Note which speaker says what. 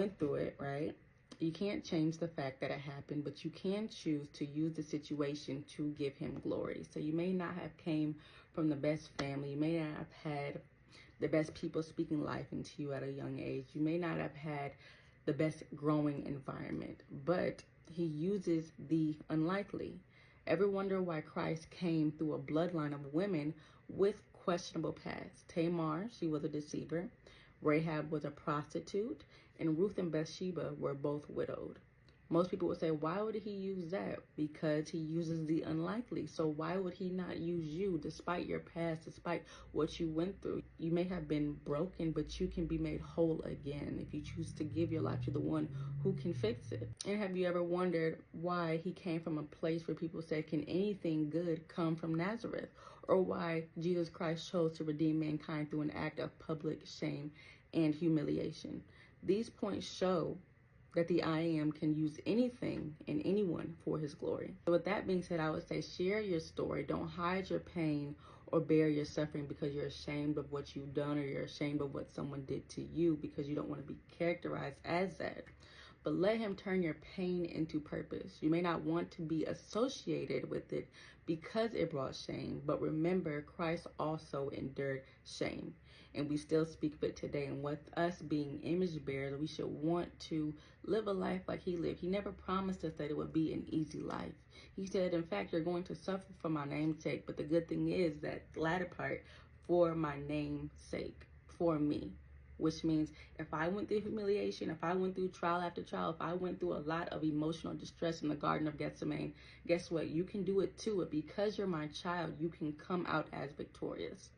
Speaker 1: went through it, right? You can't change the fact that it happened, but you can choose to use the situation to give him glory. So you may not have came from the best family. You may not have had the best people speaking life into you at a young age. You may not have had the best growing environment, but he uses the unlikely. Ever wonder why Christ came through a bloodline of women with questionable past? Tamar, she was a deceiver. Rahab was a prostitute, and Ruth and Bathsheba were both widowed. Most people would say, why would he use that? Because he uses the unlikely. So why would he not use you despite your past, despite what you went through? You may have been broken, but you can be made whole again if you choose to give your life to the one who can fix it. And have you ever wondered why he came from a place where people say, can anything good come from Nazareth? Or why Jesus Christ chose to redeem mankind through an act of public shame and humiliation? These points show that the I Am can use anything and anyone for his glory. So with that being said, I would say share your story. Don't hide your pain or bear your suffering because you're ashamed of what you've done, or you're ashamed of what someone did to you because you don't want to be characterized as that. But let him turn your pain into purpose. You may not want to be associated with it because it brought shame, but remember, Christ also endured shame. And we still speak of it today. And with us being image bearers, we should want to live a life like he lived. He never promised us that it would be an easy life. He said, in fact, you're going to suffer for my name's sake. But the good thing is that latter part, for my name's sake, for me. Which means if I went through humiliation, if I went through trial after trial, if I went through a lot of emotional distress in the Garden of Gethsemane, guess what? You can do it too. Because you're my child, you can come out as victorious.